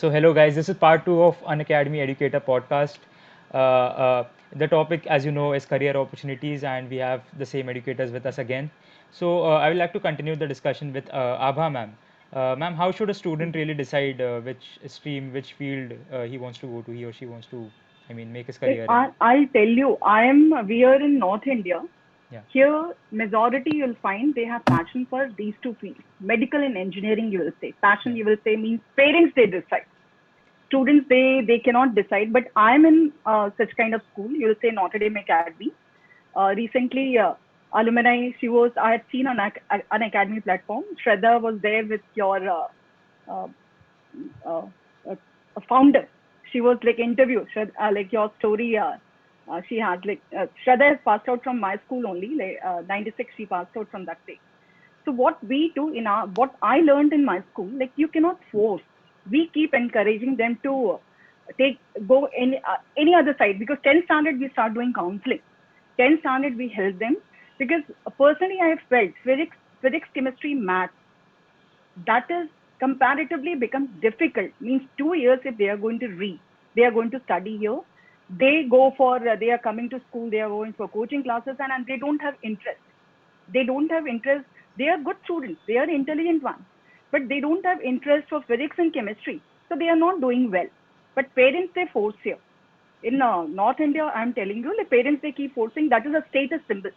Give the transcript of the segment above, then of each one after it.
So, hello guys, this is part two of Unacademy Educator podcast. The topic, as you know, is career opportunities, and we have the same educators with us again. So, I would like to continue the discussion with Abha ma'am. Ma'am, how should a student really decide which stream, which field he wants to go to, he or she wants to, make his career in? I'll tell you, we are in North India. Yeah, Here, majority you'll find they have passion for these two fields. Medical and engineering, you will say. Passion, yeah, you will say, means parents, they decide. Students, they cannot decide. But I'm in such kind of school. You'll say Notre Dame Academy. Recently, alumni, I had seen on an academy platform. Shraddha was there with your uh, uh, uh, founder. She was like interview, like your story. She has like Shraddha has passed out from my school only. Like 96, she passed out from that day. So what we do in our what I learned in my school, like you cannot force. We keep encouraging them to take go any other side because 10th standard we start doing counseling. 10th standard we help them because personally I have felt physics, chemistry, math that is comparatively becomes difficult. Means 2 years if they are going to read, they are going to study here. They are coming to school, they are going for coaching classes, and they don't have interest. They don't have interest. They are good students, they are intelligent ones, but they don't have interest for physics and chemistry. So they are not doing well. But parents, they force here. In North India, I'm telling you, the parents, they keep forcing. That is a status symbol.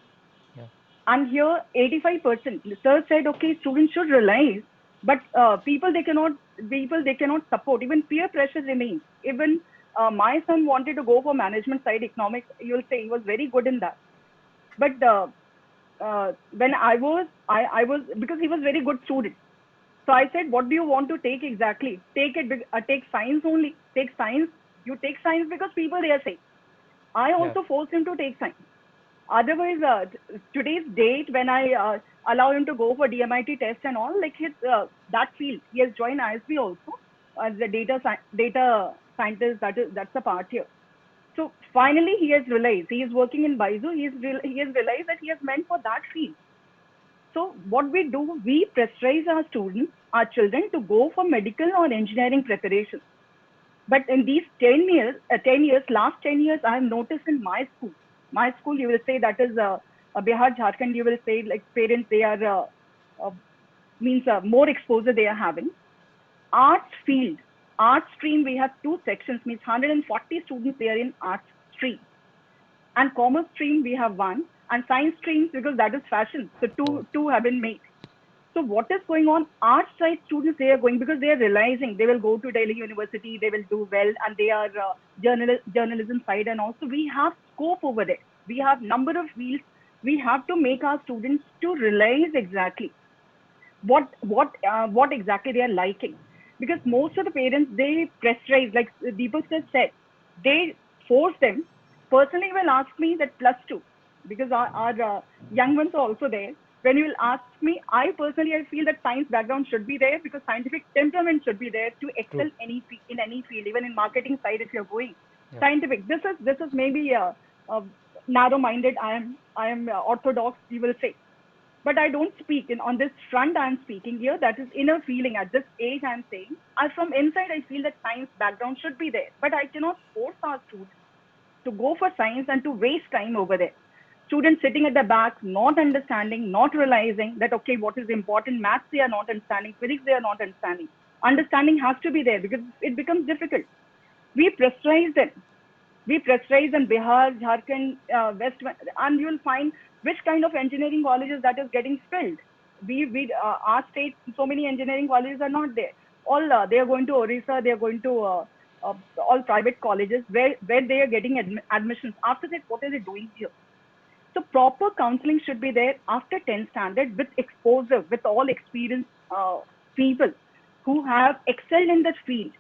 yeah, And here 85% research said okay students should realize, but people they cannot support. Even peer pressure remains. Even my son wanted to go for management side economics, you'll say he was very good in that. But when I was, because he was very good student, so I said what do you want to take exactly, take science only, take science. You take science because people they are saying. I yeah, also forced him to take science. Otherwise, today's date, when I allow him to go for DMIT test and all, like his that field, he has joined ISB also as a data scientist. That's a part here. So finally, he has realized he is working in Baizu. He has realized that he has meant for that field. So what we do, we pressurize our students, our children, to go for medical or engineering preparation. But in these 10 years, last 10 years, I have noticed in my school, you will say that is Bihar, Jharkhand, you will say like parents, they are, uh, means more exposure they are having. Arts field, arts stream, we have two sections, means 140 students there in arts stream. And commerce stream, we have one. And science streams, because that is fashion. So oh, two have been made. So what is going on? Art side students, they are going because they are realizing they will go to Delhi University, they will do well, and they are journalism side, and also we have scope over there. We have number of fields. We have to make our students to realize exactly what exactly they are liking, because most of the parents, they pressurize, like Deepak sir said, they force them. Personally, will ask me that plus two, because our young ones are also there. When you will ask me, I personally I feel that science background should be there because scientific temperament should be there to true, excel in any field, even in marketing side if you're going yeah, scientific. This is maybe uh, narrow minded. I am orthodox, you will say, but I don't speak in on this front. I'm speaking here. That is inner feeling at this age. I'm saying, from inside, I feel that science background should be there, but I cannot force our students to go for science and to waste time over there. Students sitting at the back, not understanding, not realizing that okay, what is important? Maths they are not understanding, physics they are not understanding. Understanding has to be there because it becomes difficult. We pressurize them. We pressurize in Bihar, Jharkhand, West, and you'll find which kind of engineering colleges that is getting filled. Our state, so many engineering colleges are not there. All they are going to Orissa, they are going to all private colleges where they are getting admissions. After that, what are they doing here? So proper counseling should be there after 10th standard with exposure, with all experienced people who have excelled in that field.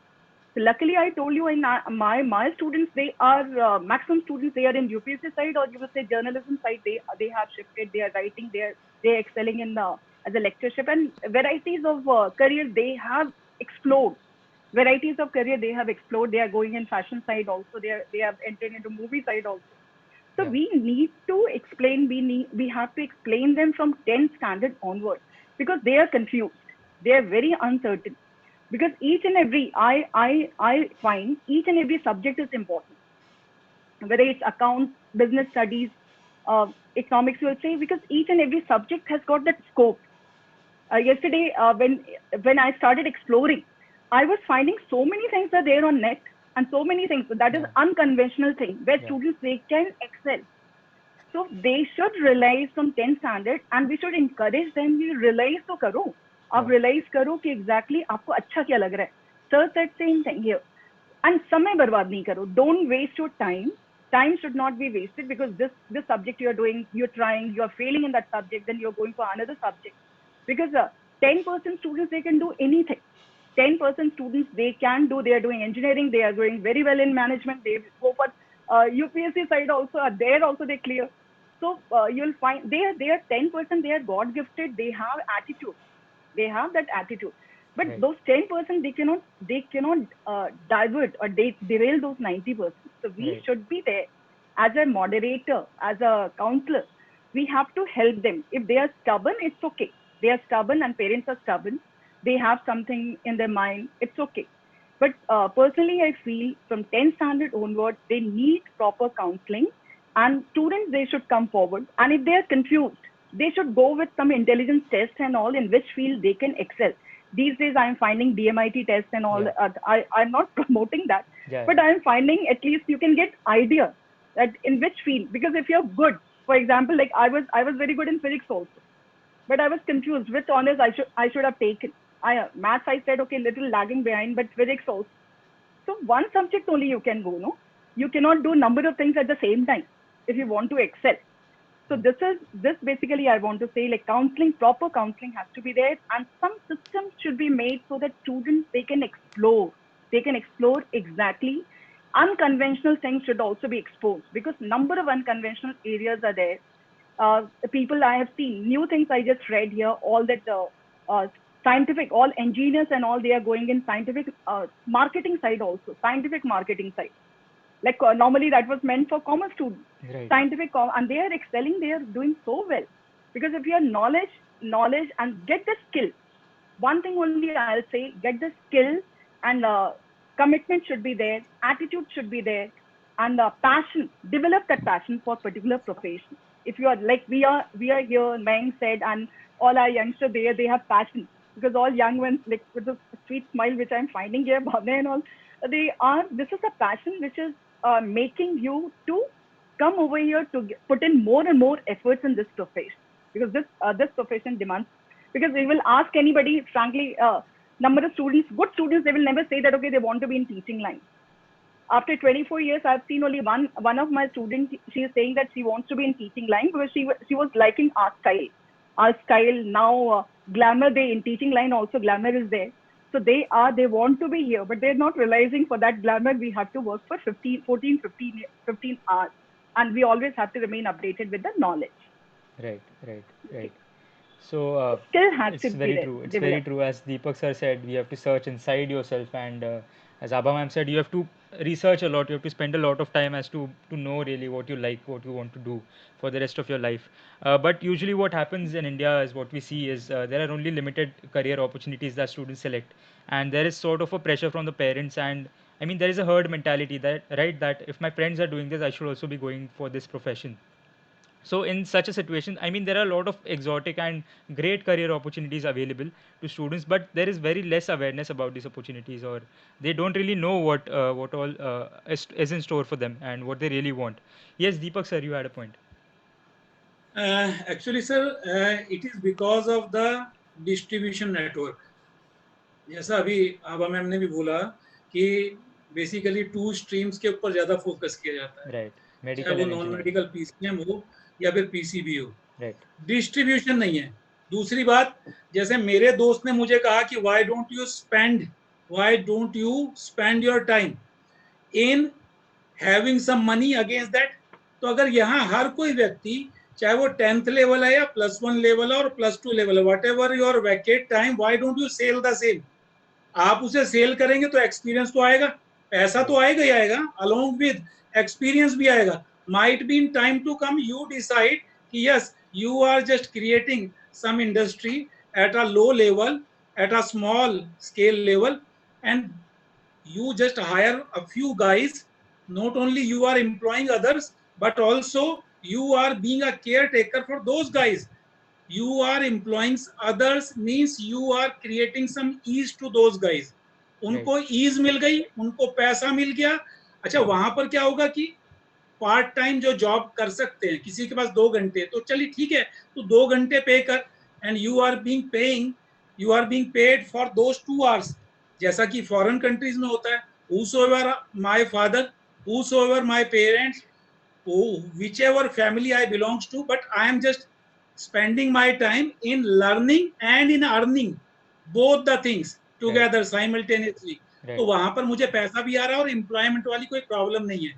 So luckily, I told you in my students, they are maximum students. They are in UPSC side, or you will say journalism side. They have shifted. They are writing. They are excelling in as a lectureship, and varieties of career they have explored. Varieties of career they have explored. They are going in fashion side also. They have entered into movie side also. So yeah, we have to explain them from 10th standard onward because they are confused. They are very uncertain. because each and every I find each and every subject is important, whether it's accounts, business studies, economics, you'll say, because each and every subject has got that scope. Yesterday, when I started exploring, I was finding so many things are there on net, and so many things that is Yeah. unconventional thing where Yeah. students they can excel. So they should realize from 10 standard, and we should encourage them कि realize तो करो. आप Yeah. realize करो कि exactly आपको अच्छा क्या लग रहा है. Sir said same thing here. And समय बर्बाद नहीं करो. Don't waste your time. Time should not be wasted, because this subject you are doing, you're trying, you are failing in that subject, then you're going for another subject. Because 10% students they can do anything. 10% students they can do. They are doing engineering. They are doing very well in management. They go for UPSC side also. There also they clear. So you'll find they are 10%. They are God gifted. They have attitude. They have that attitude. But Right. those 10% they cannot divert or they derail those 90%. So we Right. should be there as a moderator, as a counselor. We have to help them. If they are stubborn, it's okay. They are stubborn and parents are stubborn. They have something in their mind. It's okay. But personally, I feel from 10th standard onward, they need proper counseling, and students they should come forward. And if they are confused, they should go with some intelligence test and all in which field they can excel. These days, I'm finding DMIT tests and all. Yeah. I'm not promoting that, Yeah. but I'm finding at least you can get idea that in which field. Because if you're good, for example, like I was very good in physics also, but I was confused which honors I should have taken. Maths I said okay, little lagging behind, but physics also. So one subject only you can go, no? You cannot do number of things at the same time if you want to excel. So this basically I want to say, like counseling, proper counseling has to be there, and some systems should be made so that students they can explore. They can explore exactly. Unconventional things should also be exposed, because number of unconventional areas are there. People I have seen new things I just read here, all that uh, scientific, all engineers and all they are going in scientific marketing side also, scientific marketing side. Like normally that was meant for commerce students, Right. scientific and they are excelling. They are doing so well, because if you have knowledge and get the skill. One thing only I'll say: get the skill, and commitment should be there, attitude should be there, and passion. Develop that passion for particular profession. If you are like we are here, Meng said, and all our youngsters there, they have passion, because all young ones like with the sweet smile which I'm finding here, Bhavna and all, they are. This is a passion which is making you to come over here to put in more and more efforts in this profession, because this profession demands. Because we will ask anybody, frankly, number of students, good students, they will never say that okay they want to be in teaching line. After 24 years, I've seen only one of my students. She is saying that she wants to be in teaching line because she was liking art style. Art style now, glamour. They in teaching line also glamour is there. So they want to be here, but they're not realizing for that glamour we have to work for 15, 14, 15, 15 hours, and we always have to remain updated with the knowledge. Right. Right. Right. Okay. So Skill has it's to be very there, true. It's very developed. true. As Deepak sir said, we have to search inside yourself, and as Abha ma'am said, you have to research a lot. You have to spend a lot of time as to know really what you like, what you want to do for the rest of your life. But usually, what happens in India is what we see is there are only limited career opportunities that students select, and there is sort of a pressure from the parents. And I mean, there is a herd mentality that right that if my friends are doing this, I should also be going for this profession. So in such a situation, I mean, there are a lot of exotic and great career opportunities available to students, but there is very less awareness about these opportunities, or they don't really know what all is in store for them and what they really want. Yes, Deepak sir, you had a point. Actually, sir, it is because of the distribution network. जैसा अभी आभा ma'am ने भी बोला कि basically two streams के ऊपर ज्यादा focus किया जाता है, Right, चाहे medical वो and non engineering. Medical PCM हो या फिर पीसीबी हो, Right, डिस्ट्रीब्यूशन नहीं है। दूसरी बात, जैसे मेरे दोस्त ने मुझे कहा कि why don't you spend your time in having some money against that. तो अगर यहाँ हर कोई व्यक्ति, चाहे वो 10th लेवल है या +1 लेवल है और +2 लेवल है, whatever your vacant time, why don't you sell the same. आप उसे सेल करेंगे तो एक्सपीरियंस तो आएगा, पैसा right, तो आएगा ही आएगा, अलोंग विद एक्सपीरियंस भी आएगा। Might be in time to come you decide कि yes you are just creating some industry at a low level, at a small scale level, and you just hire a few guys. Not only you are employing others, but also you are being a caretaker for those guys. You are employing others means you are creating some ease to those guys. उनको ease मिल गई, उनको पैसा मिल गया. अच्छा, वहां पर क्या होगा कि पार्ट टाइम जो जॉब कर सकते हैं, किसी के पास 2 घंटे, तो चलिए ठीक है, तो 2 घंटे पे कर, and you are being paid for those 2 hours, जैसा कि फॉरेन कंट्रीज में होता है. whosoever my father, whosoever my parents, whichever family I belongs to, but I am just spending my time in learning and in earning, both the things together simultaneously. तो वहां पर मुझे पैसा भी आ रहा है और एम्प्लॉयमेंट वाली कोई प्रॉब्लम नहीं है.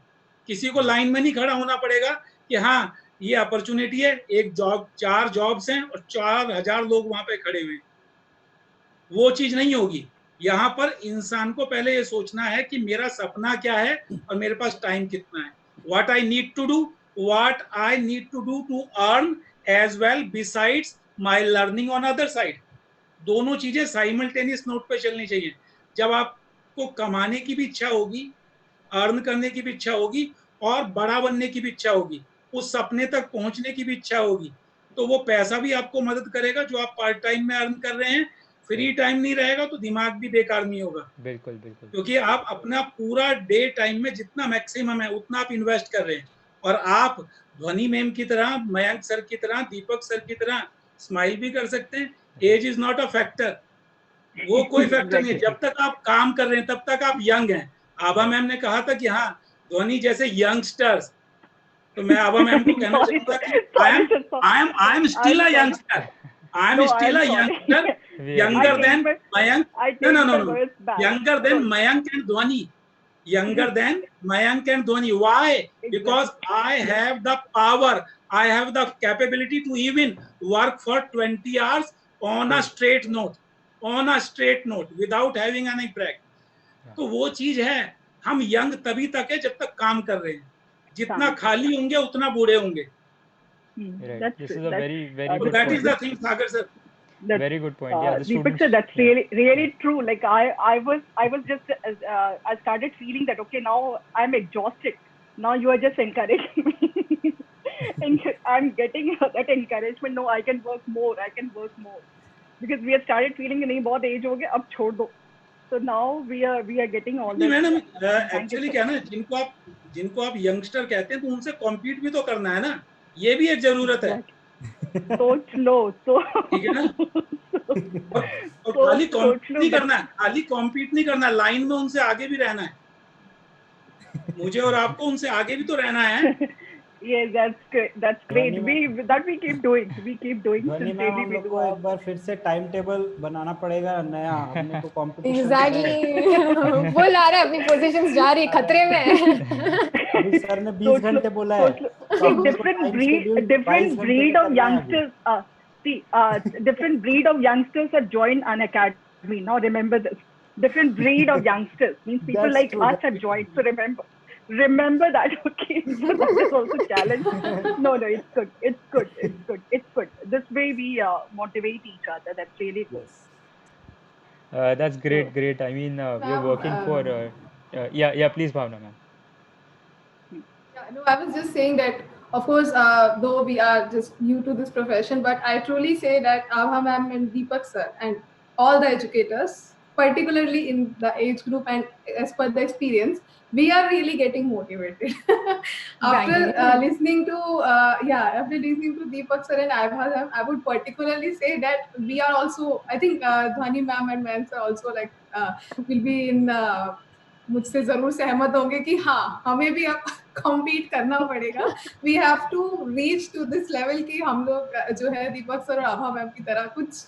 किसी को लाइन में नहीं खड़ा होना पड़ेगा कि हाँ ये अपॉर्चुनिटी है, एक जॉब, 4 जॉब्स हैं और 4000 लोग वहां पे खड़े हुए हैं. वो चीज नहीं होगी. यहाँ पर इंसान को पहले ये सोचना है कि मेरा सपना क्या है और मेरे पास टाइम कितना है. What I need to do, what I need to do to earn as well besides my learning on other side. दोनों चीजें साइमल्टेनियस नोट पे चलनी चाहिए. जब आपको कमाने की भी इच्छा होगी, अर्न करने की भी इच्छा होगी और बड़ा बनने की भी इच्छा होगी, उस सपने तक पहुंचने की भी इच्छा होगी, तो वो पैसा भी आपको मदद करेगा जो आप पार्ट टाइम में अर्न कर रहे हैं. फ्री टाइम नहीं रहेगा तो दिमाग भी बेकार नहीं होगा. बिल्कुल बिल्कुल. क्योंकि आप अपना पूरा डे टाइम में जितना मैक्सिमम है उतना आप इन्वेस्ट कर रहे हैं. और आप ध्वनि मैम की तरह, मयंक सर की तरह, दीपक सर की तरह स्माइल भी कर सकते हैं. Age is not a factor. वो कोई फैक्टर नहीं है. जब तक आप काम कर रहे हैं तब तक आप यंग हैं. आभा मैम ने कहा था कि हाँ ध्वनि जैसे यंगस्टर्स, तो मैं आभा मैम को कहना चाहूंगा कि I am still a youngster. I am still a youngster, younger than Mayank. No. Younger than Mayank and Dhwani. Younger than Mayank and Dhwani. Why? Because I have the power. I have the capability to even work for 20 hours on a straight note. On a straight note, without having any break. तो वो चीज है. हम young तभी तक है जब तक काम कर रहे हैं. जितना खाली होंगे उतना बूढ़े होंगे. Right. This is a very good that point. is the thing, Sagar sir. Very good point. Yeah, the Deepak students. sir, that's really true. Like I was just I started feeling that okay, now I'm exhausted. Now you are just encouraging me, and I'm getting that encouragement. No, I can work more. Because we have started feeling नहीं बहुत age हो गया, अब छोड़ दो. So now we are getting all that. Madam actually क्या ना, जिनको आप यंगस्टर कहते हैं तो उनसे कॉम्पीट भी तो करना है ना. ये भी एक जरूरत है. सोच लो तो ठीक है ना. और खाली कॉम्पीट नहीं करना है, खाली कॉम्पीट नहीं करना, लाइन में उनसे आगे भी रहना है. मुझे और आपको उनसे आगे भी तो रहना है. Yes, that's great. We keep doing. ध्वनि मैम, हम लोग को एक बार फिर से टाइम टेबल बनाना पड़ेगा नया. हमने को कंपटीशन. एग्जैक्टली. वो ला रहा है, अपनी पोजीशंस जा रही, खतरे में है. अभी सर ने 20 घंटे बोला है. different breed of youngsters. Different breed of youngsters have joined an academy. Now remember this. Different breed of youngsters means people That's like true, us have joined. So remember that. Okay, so that is also a challenge. No, it's good. This way we motivate each other. That's really good. That's great. I mean, we're working for. Yeah. Please, Bhavna ma'am. Yeah, no, I was just saying that, of course, though we are just new to this profession, but I truly say that Abha ma'am and Deepak sir and all the educators, particularly in the age group and as per the experience, we are really getting motivated. After listening to Deepak sir and Abha ma'am, I would particularly say that we are also, I think Dhwani ma'am and Mayank sir also will be in मुझसे जरूर सहमत होंगे कि हाँ, हमें भी अब compete करना पड़ेगा. We have to reach to this level कि हम लोग जो है दीपक सर और आभा मैम की तरह कुछ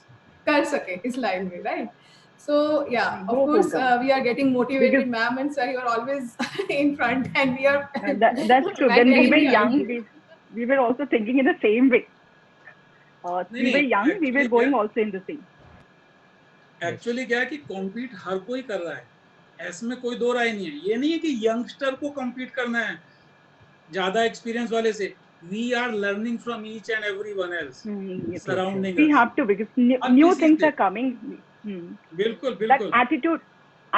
कर सके इस लाइन में, right? So yeah, of course, we are getting motivated. Ma'am and sir, you are always in front, and we are. That's true. When we were young, we were also thinking in the same way. We were young, we were going also in the same. Actually क्या है कि compete हर कोई कर रहा है, ऐसे कोई दो राय नहीं है. ये नहीं है कि यंगस्टर को कम्पीट करना है ज्यादा एक्सपीरियंस वाले से. We are learning from each and everyone else surrounding us. We have to, because new things are coming. बिल्कुल. That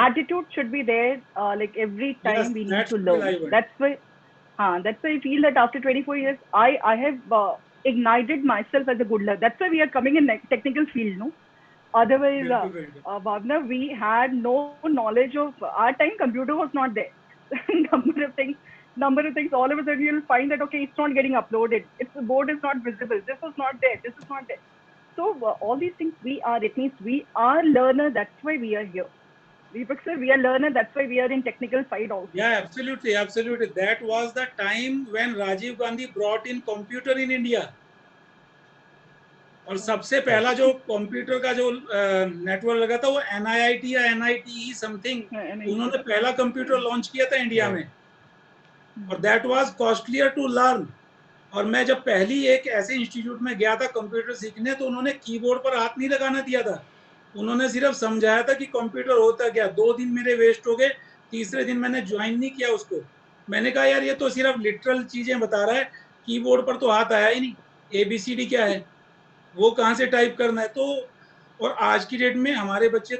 attitude should be there. Like every Yes, time we need that to should be learn. delivered. That's why I feel that after 24 years, I have ignited myself as a good learner. That's why we are coming in technical field, no? Otherwise, बिल्कुल बिल्कुल Bhavna, we had no knowledge of our time. Computer was not there. number of things, number of things. All of a sudden, you'll find that okay, it's not getting uploaded. It's the board is not visible. This was not there. This is not there. So all these things we are. It means we are learner. That's why we are here. Deepak sir, we are learner. That's why we are in technical side also. Yeah, absolutely, absolutely. That was the time when Rajiv Gandhi brought in computer in India. और सबसे पहला जो computer का जो network लगा था वो NIIT या NITE समथिंग उन्होंने पहला कंप्यूटर लॉन्च किया था इंडिया में और that was costlier to learn और मैं जब पहली एक ऐसे इंस्टीट्यूट में गया था कंप्यूटर सीखने तो उन्होंने कीबोर्ड पर हाथ नहीं लगाना दिया था उन्होंने सिर्फ समझाया था कि कंप्यूटर होता क्या 2 दिन मेरे वेस्ट हो गए तीसरे दिन मैंने ज्वाइन नहीं किया उसको मैंने कहा यार ये तो सिर्फ लिटरल चीजें बता रहा है कीबोर्ड पर तो हाथ आया ही नहीं ABCD क्या है वो कहाँ से टाइप करना है तो और आज की डेट में हमारे बच्चे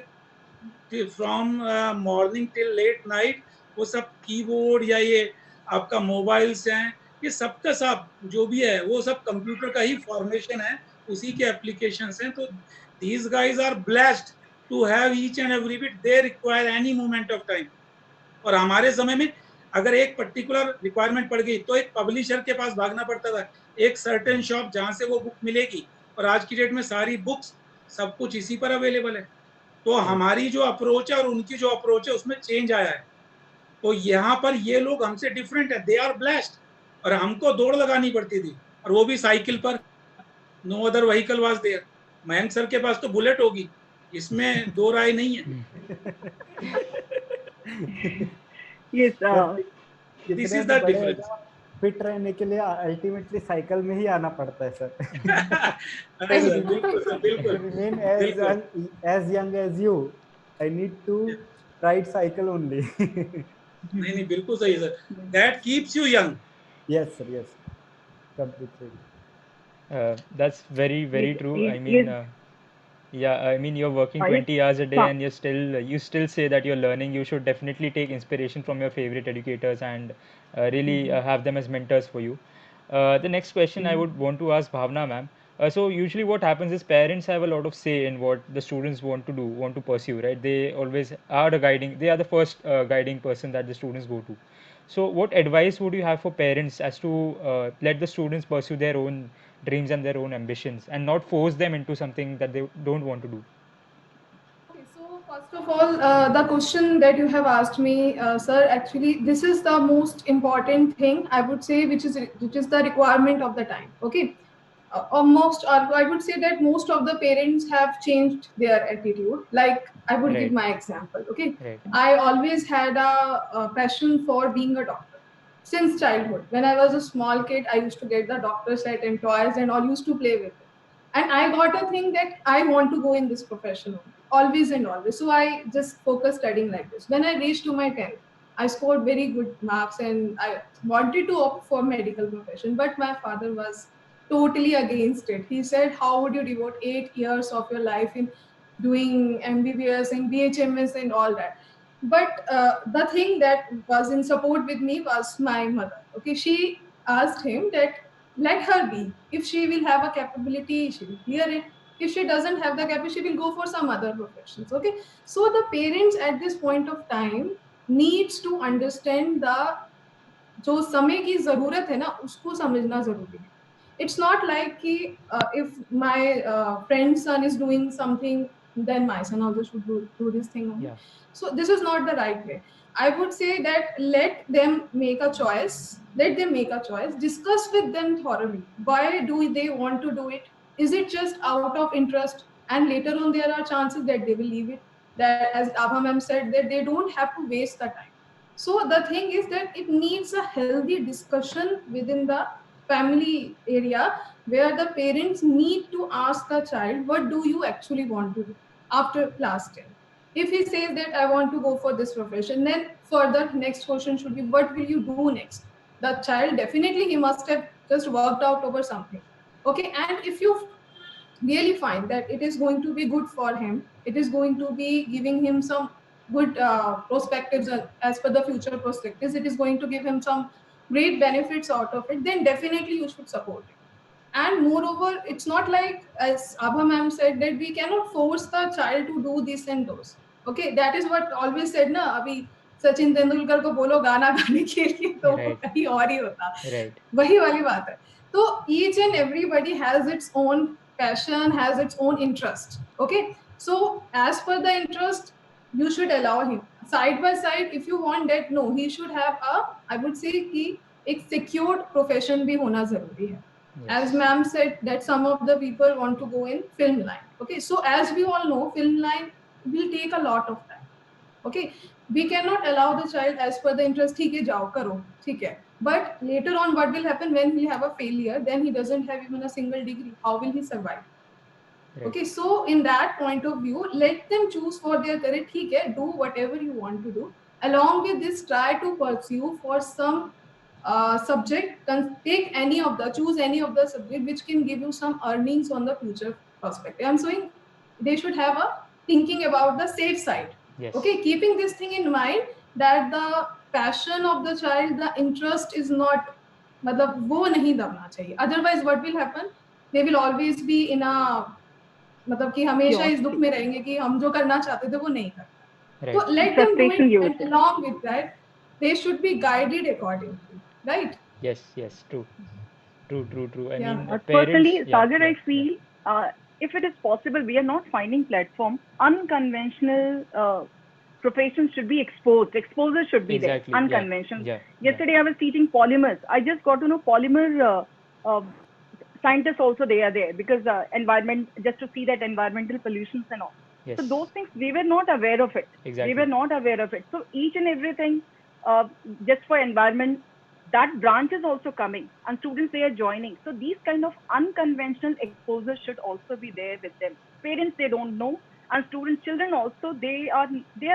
from morning till late night वो सब कीबोर्ड या ये आपका मोबाइल्स हैं ये सबका सब जो भी है वो सब कंप्यूटर का ही फॉर्मेशन है उसी के एप्लीकेशंस हैं तो these guys are blessed to have each and every bit they require any moment of time और हमारे समय में अगर एक पर्टिकुलर रिक्वायरमेंट पड़ गई तो एक पब्लिशर के पास भागना पड़ता था एक सर्टेन शॉप जहां से वो बुक मिलेगी और आज की डेट में सारी बुक्स सब कुछ इसी पर अवेलेबल है तो हमारी जो अप्रोच है और उनकी जो अप्रोच है उसमें चेंज आया है तो यहाँ पर ये लोग हमसे डिफरेंट है दे आर ब्लेस्ड और हमको दौड़ लगानी पड़ती थी और वो भी साइकिल पर no other vehicle was there Mayank sir के पास तो बुलेट होगी इसमें दो राय नहीं है Yes, this is the difference fit रहने के लिए अल्टीमेटली साइकिल में ही आना पड़ता है सर अरे सर बिल्कुल सर बिल्कुल remain as young as you I need to ride cycle only नहीं नहीं बिल्कुल सही sir that keeps you young yes sir yes completely That's very, very yes, true. I yes, mean, yeah, I mean, you're working yes. 20 hours a day Huh. and you still say that you're learning. You should definitely take inspiration from your favorite educators and really have them as mentors for you. The next question I would want to ask Bhavna ma'am. So usually what happens is parents have a lot of say in what the students want to do, want to pursue, right? They always are they are the first guiding person that the students go to. So what advice would you have for parents as to let the students pursue their own dreams and their own ambitions and not force them into something that they don't want to do? Okay, so first of all, the question that you have asked me, sir, actually, this is the most important thing I would say, which is the requirement of the time. Okay, I would say that most of the parents have changed their attitude. Like I would give Right. my example. Okay, Right. I always had a passion for being a doctor since childhood. When I was a small kid, I used to get the doctor set and toys and all used to play with it. And I got a thing that I want to go in this profession only, always and always. So I just focused studying like this. When I reached to my 10th, I scored very good marks and I wanted to opt for medical profession, but my father was totally against it. He said, how would you devote 8 years of your life in doing MBBS and BHMS and all that? But the thing that was in support with me was my mother. Okay, she asked him that let her be. If she will have a capability, she will clear it. If she doesn't have the capability, she will go for some other professions. Okay, so the parents at this point of time needs to understand the जो समय की जरूरत है ना उसको समझना जरूरी है. It's not like कि if my friend's son is doing something, then my son also should do this thing only. Yeah. So this is not the right way. I would say that let them make a choice. Let them make a choice. Discuss with them thoroughly. Why do they want to do it? Is it just out of interest? And later on, there are chances that they will leave it. That, as Abha ma'am said, that they don't have to waste the time. So the thing is that it needs a healthy discussion within the family area where the parents need to ask the child, what do you actually want to do after class 10? If he says that I want to go for this profession, then further next question should be, what will you do next? The child definitely he must have just worked out over something. Okay, and if you really find that it is going to be good for him, it is going to be giving him some good perspectives as per the future perspectives, it is going to give him some great benefits out of it, then definitely you should support it. And moreover, it's not like, as Abha ma'am said, that we cannot force the child to do this and those. Okay, that is what always said ना, अभी सचिन तेंदुलकर को बोलो गाना गाने के लिए तो वो Right. कहीं और ही होता, Right. वही वाली बात है. तो each and everybody has its own passion, has its own interest. Okay, so as per the interest, you should allow him. Side by side, if you want that, no, he should have a, I would say कि एक secured profession भी होना जरूरी है. Yes. As ma'am said that some of the people want to go in film line. Okay, so as we all know, film line will take a lot of time. Okay, we cannot allow the child as per the interest, ठीक है जाओ करो, ठीक है. But later on, what will happen when he have a failure? Then he doesn't have even a single degree. How will he survive? Right. Okay, so in that point of view, let them choose for their career. ठीक है, do whatever you want to do. Along with this, try to pursue for some subject. Take any of the, choose any of the subject which can give you some earnings on the future perspective. I'm saying they should have a thinking about the safe side. Yes. Okay, keeping this thing in mind that the passion of the child, the interest is not, मतलब वो नहीं दबना चाहिए. Otherwise, what will happen? They will always be in a, मतलब कि हमेशा इस दुख में रहेंगे कि हम जो करना चाहते थे वो नहीं करते. Right. So let them do Frustration you it, would and say. along with that, they should be guided accordingly, right? Yes. Yes. True. True. True. True. I Yeah. mean, Personally, parents. Yeah. Sagar, I Yeah. feel if it is possible, we are not finding platform. Unconventional professions should be exposed. Exposure should be Exactly. there. Yeah. Unconventional. Yeah. Yesterday, I was teaching polymers. I just got to know polymer scientists also they are there because environment, just to see that environmental pollutions and all. Yes. So those things we were not aware of it. Exactly. We were not aware of it. So each and everything, just for environment, that branch is also coming, and students they are joining. So these kind of unconventional exposure should also be there with them. Parents they don't know, and students, children also they are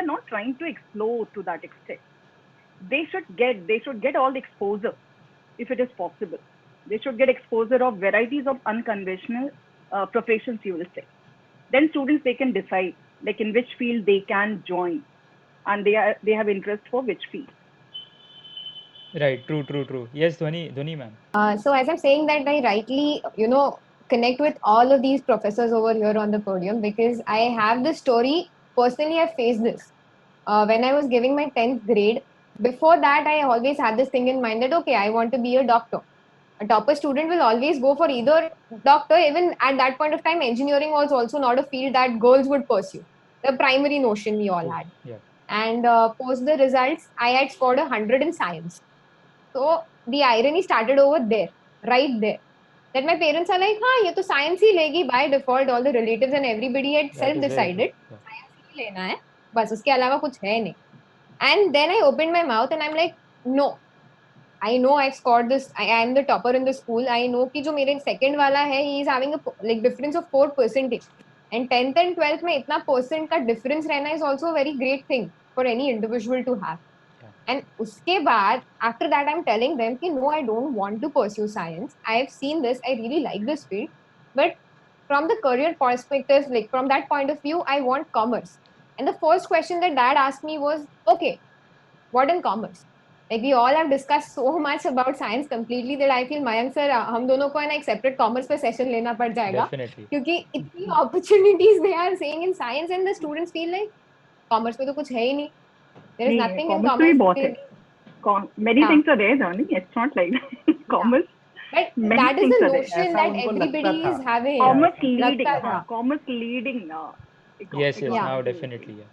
not trying to explore to that extent. They should get all the exposure if it is possible. They should get exposure of varieties of unconventional professions, you will say. Then students they can decide like in which field they can join, and they have interest for which field. Right. True. True. True. Yes, Dhoni, ma'am. So as I'm saying that I rightly, connect with all of these professors over here on the podium because I have this story. Personally, I faced this. When I was giving my 10th grade, before that, I always had this thing in mind that, okay, I want to be a doctor. A topper student will always go for either doctor. Even at that point of time, engineering was also not a field that girls would pursue. The primary notion we all had. Yeah. And post the results, I had scored 100 in science. So the irony started over there, right there. That my parents are like, हाँ ये तो science ही लेगी by default. All the relatives and everybody had That self is very decided true. Yeah. science ही लेना है, बस उसके अलावा कुछ है नहीं. And then I opened my mouth and I'm like, no. I know I've scored this. I am the topper in the school. I know कि जो मेरे second वाला है, he is having a like difference of 4%. And 10th and 12th में इतना percent का difference रहना is also a very great thing for any individual to have. And uske baad, after that, I'm telling them कि no, I don't want to pursue science. I have seen this. I really like this field. But from the career perspective, like from that point of view, I want commerce. And the first question that dad asked me was, okay, what in commerce? Like we all have discussed so much about science completely that I feel Mayank sir, हम दोनों को है ना एक separate commerce पे session लेना पड़ जाएगा. Definitely. क्योंकि इतनी opportunities they are saying in science and the students feel like commerce में तो कुछ है ही नहीं. There is nothing in commerce भी बहुत commerce. है. Many things are there, Dhani. It's not like commerce. But Many that is things a are there. notion ऐसा that उनको everybody लगता is था. having. Commerce leading, लगता था. commerce leading. Yes. Yes. Yeah. Now definitely. Yeah.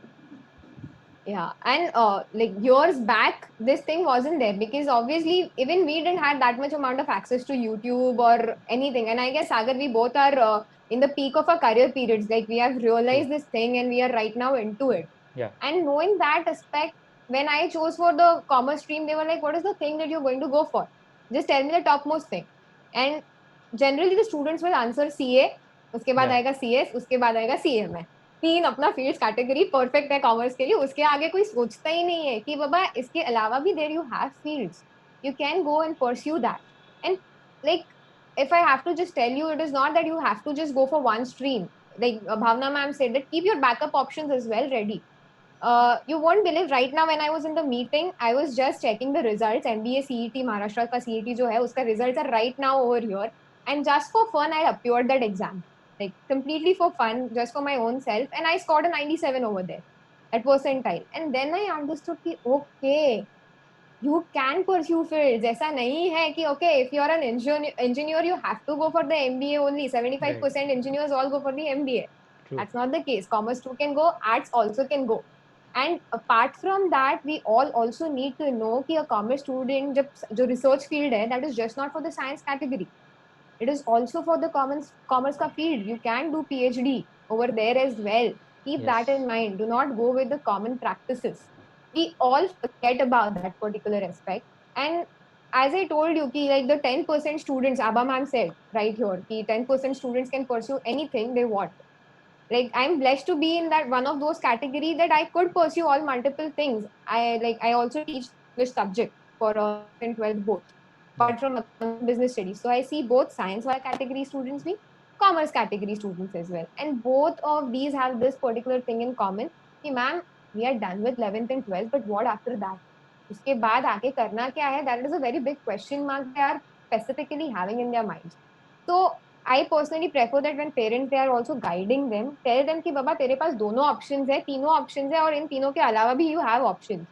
Yeah, and like years back, this thing wasn't there because obviously even we didn't have that much amount of access to YouTube or anything. And I guess Sagar, we both are in the peak of our career periods. Like we have realized this thing and we are right now into it. Yeah. And knowing that aspect, when I chose for the commerce stream, they were like, "What is the thing that you're going to go for? Just tell me the topmost thing." And generally, the students will answer CA. उसके बाद Yeah. आएगा CS, उसके बाद आएगा CMA. 3 अपना field category perfect है commerce के लिए. उसके आगे कोई सोचता ही नहीं है कि बाबा इसके अलावा भी there you have fields, you can go and pursue that. And like if I have to just tell you, it is not that you have to just go for one stream. Like Bhavna ma'am said that keep your backup options as well ready. You won't believe right now when I was in the meeting, I was just checking the results. MBA CET, Maharashtra का CET जो है, उसका results are right now over here. And just for fun, I appeared that exam, like completely for fun, just for my own self, and I scored a 97 over there at percentile. And then I understood कि okay, you can pursue fields. ऐसा नहीं है कि okay, if you're an engineer, you have to go for the MBA only. Right. 75% engineers all go for the MBA. True. That's not the case. Commerce too can go, arts also can go. And apart from that, we all also need to know कि a commerce student जो research field है, that is just not for the science category. It is also for the commerce का field. You can do PhD over there as well. Keep that Yes. in mind. Do not go with the common practices. We all forget about that particular aspect. And as I told you, ki, like the 10% students, Abba ma'am said right here, ki 10% students can pursue anything they want. Like I'm blessed to be in that one of those category that I could pursue all multiple things. I also teach English subject for 11th, 12th both, Yeah. apart from business studies. So I see both science category students be commerce category students as well, and both of these have this particular thing in common. कि ma'am, we are done with 11th and 12th, but what after that? उसके बाद आगे करना क्या है? That is a very big question mark they are specifically having in their minds. So I personally prefer that when parents they are also guiding them, tell them कि बाबा तेरे पास दोनों options है, तीनों options है और इन तीनों के अलावा भी you have options.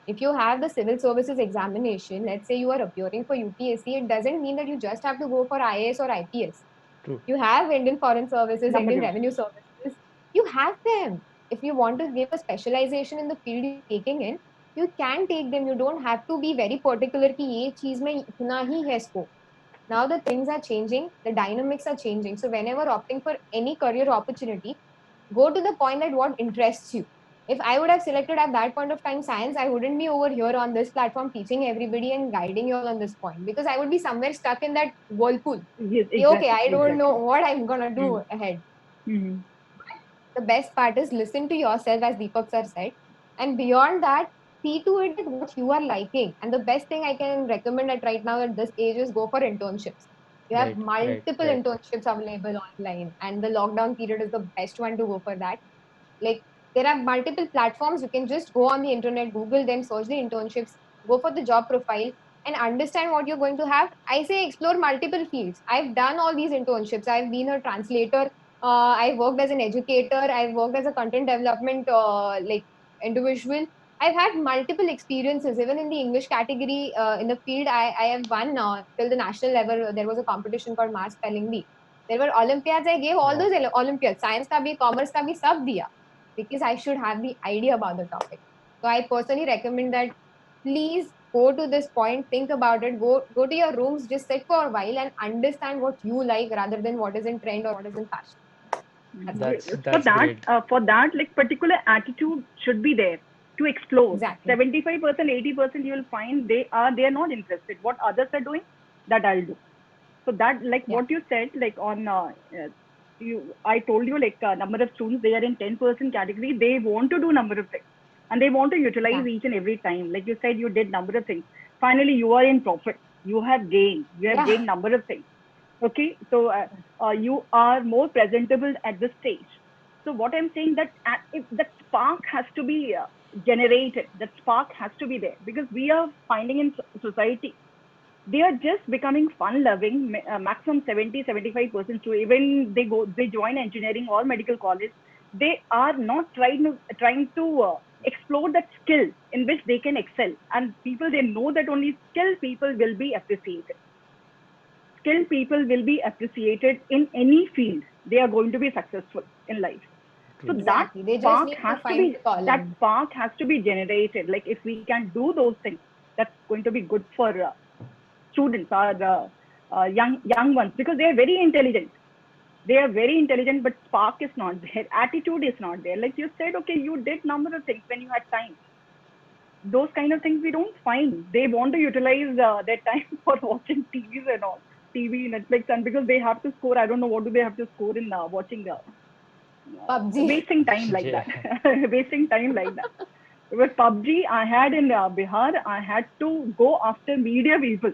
If you have the civil services examination, let's say you are appearing for UPSC, it doesn't mean that you just have to go for IAS or IPS. True. You have Indian Foreign Services, Indian W. Revenue Services. You have them. If you want to give a specialization in the field you're taking in, you can take them. You don't have to be very particular कि ये चीज में इतना ही है scope. Now the things are changing, the dynamics are changing. So whenever opting for any career opportunity, go to the point that what interests you. If I would have selected at that point of time science, I wouldn't be over here on this platform teaching everybody and guiding you all on this point, because I would be somewhere stuck in that whirlpool. Yes, Okay, exactly, I don't know exactly. what I'm gonna do Mm. ahead. Mhm. The best part is listen to yourself, as Deepak sir said, and beyond that, see to it that what you are liking. And the best thing I can recommend at right now at this age is go for internships. You have Right. Right. multiple Right. internships available online, and the lockdown period is the best one to go for that. Like there are multiple platforms. You can just go on the internet, Google them, search the internships, go for the job profile, and understand what you're going to have. I say explore multiple fields. I've done all these internships. I've been a translator. I've worked as an educator. I've worked as a content development like individual. I've had multiple experiences, even in the English category in the field. I have won till the national level. There was a competition called Mass Spelling Bee. There were Olympiads. I gave all Wow. those Olympiads. Science का भी, commerce का भी, सब दिया, because I should have the idea about the topic. So I personally recommend that please go to this point, think about it, go to your rooms, just sit for a while and understand what you like rather than what is in trend or what is in fashion. That's all. That's great. For that, like particular attitude should be there to explore. Exactly. 75%, 80% you will find they are not interested. What others are doing, that I'll do. So that, like Yeah. what you said, like on I told you, like number of students, they are in 10% category. They want to do number of things, and they want to utilize Yeah. each and every time. Like you said, you did number of things. Finally, you are in profit. You have gained. You have Yeah. gained number of things. Okay, so you are more presentable at this stage. So what I'm saying, that if that spark has to be generated, that spark has to be there, because we are finding in society they are just becoming fun loving, maximum 70-75% to even they join engineering or medical college. They are not trying to explore that skill in which they can excel, and people, they know that only skilled people will be appreciated. Skilled people will be appreciated in any field. They are going to be successful in life. So True. Exactly. They just spark need has to to find be the calling. that spark has to be generated. Like if we can do those things, that's going to be good for students or the young ones, because they are very intelligent. They are very intelligent, but spark is not there. Attitude is not there. Like you said, okay, you did number of things when you had time. Those kind of things we don't find. They want to utilize their time for watching TVs and all, TV, Netflix, and because they have to score. I don't know what do they have to score in watching PUBG. wasting time like Yeah. that. Wasting time like that. With PUBG, I had in Bihar, I had to go after media people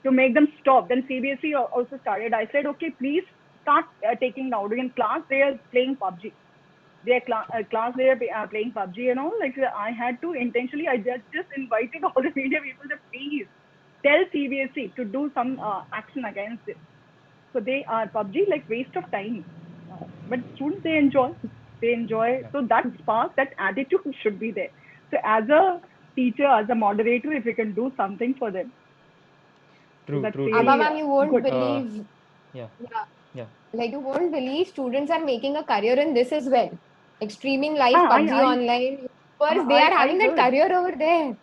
to make them stop. Then CBSE also started. I said, okay, please start taking now. In class, they are playing PUBG. their class they are playing PUBG and all. Like I had to intentionally, I just invited all the media people to please tell CBSE to do some action against it. So they are PUBG like waste of time, but students they enjoy. Yeah. So that spark, that attitude should be there. So as a teacher, as a moderator, if you can do something for them, so True, that's true, really true. Abha ma'am, you won't good. believe. Yeah, Yeah. yeah. Like you won't believe students are making a career in this as well. Like streaming live Ah, PUBG online. First, they are I having that heard. career over there.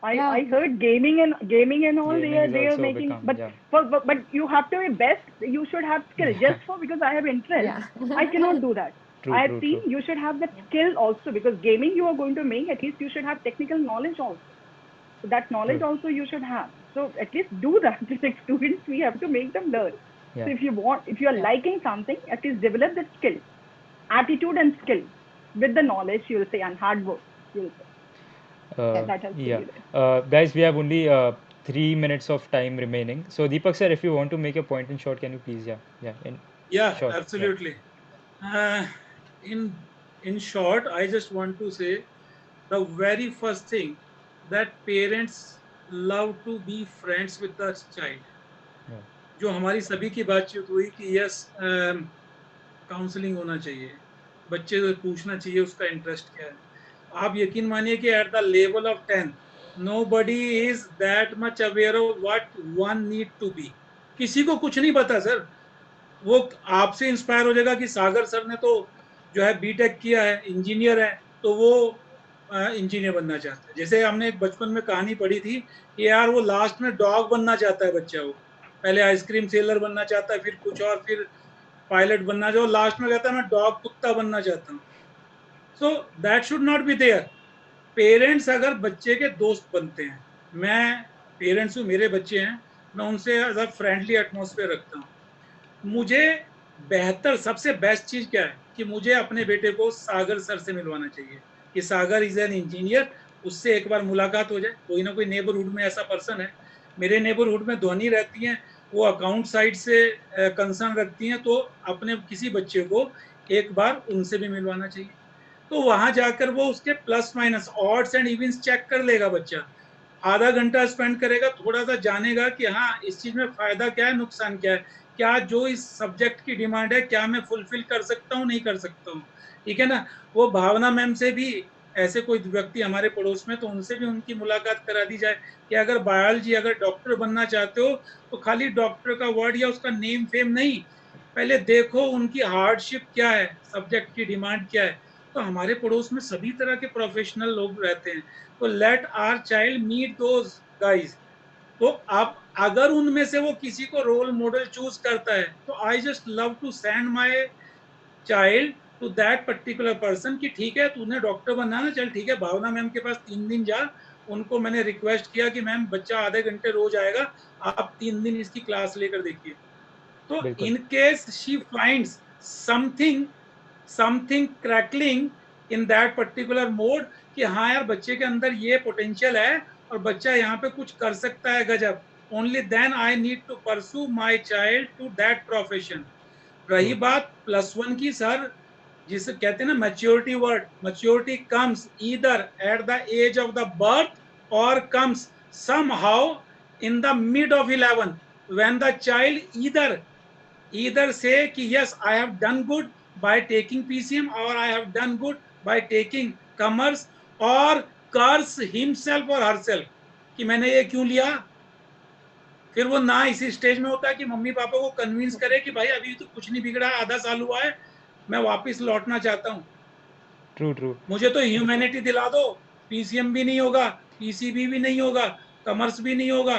Yeah. I heard gaming and all Gaming is they are also making, become, yeah. but you have to be best. You should have skill Yeah. just for because I have interest. Yeah. I cannot do that. True, I have true, seen true. you should have that skill also because gaming you are going to make at least you should have technical knowledge also. So that knowledge True. also you should have. So at least do that. Like students, we have to make them learn. Yeah. So if you are Yeah. liking something, at least develop that skill, attitude and skill with the knowledge you will say and hard work you will say. That has to Yeah. be there. Guys, we have only 3 minutes of time remaining. So Deepak sir, if you want to make a point in short, can you please? Yeah, yeah, in Yeah, short. Yeah. absolutely. Uh, in in short, I just want to say the very first thing that parents love to be friends with the child. Yeah. जो हमारी सभी की बातचीत हुई कि yes counselling होना चाहिए, बच्चे से पूछना चाहिए उसका इंटरेस्ट क्या है. आप यकीन मानिए कि at the level of 10 nobody is that much aware of what one need to be. किसी को कुछ नहीं पता सर. वो आपसे इंस्पायर हो जाएगा कि सागर सर ने तो जो है बीटेक किया है, इंजीनियर है, तो वो इंजीनियर बनना चाहता है. जैसे हमने एक बचपन में कहानी पढ़ी थी कि यार वो लास्ट में डॉग बनना चाहता है बच्चा. वो पहले आइसक्रीम सेलर बनना चाहता है, फिर कुछ और, फिर पायलट बनना चाहता है, लास्ट में कहता है मैं डॉग कुत्ता बनना चाहता हूँ. So that should not be there. Parents अगर बच्चे के दोस्त बनते हैं, मैं पेरेंट्स हूँ, मेरे बच्चे हैं, मैं उनसे एज अ फ्रेंडली एटमोसफेयर रखता हूँ. मुझे बेहतर सबसे बेस्ट चीज क्या है कि मुझे अपने बेटे को सागर सर से मिलवाना चाहिए कि सागर इज एन इंजीनियर. उससे एक बार मुलाकात हो जाए. कोई ना कोई नेबरहुड में ऐसा पर्सन है. मेरे नेबरहुड में ध्वनि रहती हैं, वो अकाउंट साइड से कंसर्न रखती हैं, तो अपने किसी बच्चे को एक बार उनसे भी मिलवाना चाहिए. तो वहां जाकर वो उसके plus minus odds and events check कर लेगा बच्चा. आधा घंटा स्पेंड करेगा, थोड़ा सा जानेगा कि हाँ इस चीज में फायदा क्या है, नुकसान क्या है, क्या जो इस सब्जेक्ट की डिमांड है क्या मैं फुलफिल कर सकता हूँ, नहीं कर सकता हूँ. ठीक है ना. वो भावना मैम से भी ऐसे कोई व्यक्ति हमारे पड़ोस में, तो उनसे भी उनकी मुलाकात करा दी जाए कि अगर बायोलॉजी अगर डॉक्टर बनना चाहते हो तो खाली डॉक्टर का वर्ड या उसका नेम फेम नहीं, पहले देखो उनकी हार्डशिप क्या है, सब्जेक्ट की डिमांड क्या है. तो हमारे पड़ोस में सभी तरह के प्रोफेशनल लोग रहते हैं. तो let our child meet those guys. तो आप अगर उनमें से वो किसी को रोल मॉडल चूज करता है, तो I just love to send my child to that particular person कि ठीक है तूने डॉक्टर बनना ना, चल ठीक है भावना मैम के पास 3 दिन जा. उनको मैंने रिक्वेस्ट किया कि मैम बच्चा आधे घंटे रोज आएगा, आप 3 दिन इसकी क्लास लेकर देखिए. तो बिल्कुल. In case she finds something crackling in that particular mode कि हाँ यार बच्चे के अंदर ये पोटेंशियल है और बच्चा यहाँ पे कुछ कर सकता है गजब, only then I need to pursue my child to that profession. रही बात +1 की सर, जिसे कहते हैं ना maturity word, maturity comes either at the age of the birth और comes somehow in the mid of 11 when the child either say कि yes I have done good by taking PCM or I have done good by taking commerce, or curse himself or herself कि मैंने ये क्यों लिया. फिर वो ना इसी स्टेज में होता है कि मम्मी पापा को कन्विंस करे कि भाई अभी तो कुछ नहीं बिगड़ा, आधा साल हुआ है, मैं वापस लौटना चाहता हूँ. True, true. मुझे तो ह्यूमैनिटी दिला दो, PCM भी नहीं होगा, PCB भी नहीं होगा, कॉमर्स भी नहीं होगा,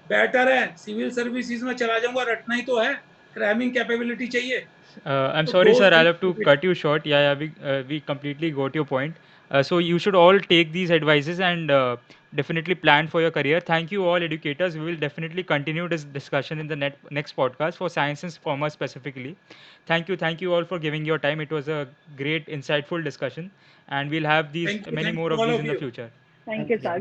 बेटर है सिविल सर्विसेज में चला जाऊंगा, रटना ही तो है, क्रैमिंग कैपेबिलिटी चाहिए. I'm So sorry, those sir. I'll things have to cut you short. Yeah, yeah, we completely got your point. So you should all take these advices and definitely plan for your career. Thank you all educators. We will definitely continue this discussion in the next podcast for science and commerce specifically. Thank you all for giving your time. It was a great, insightful discussion, and we'll have these thank you many more to of all these of in the you. future. Thank Thank you, you. Sagar.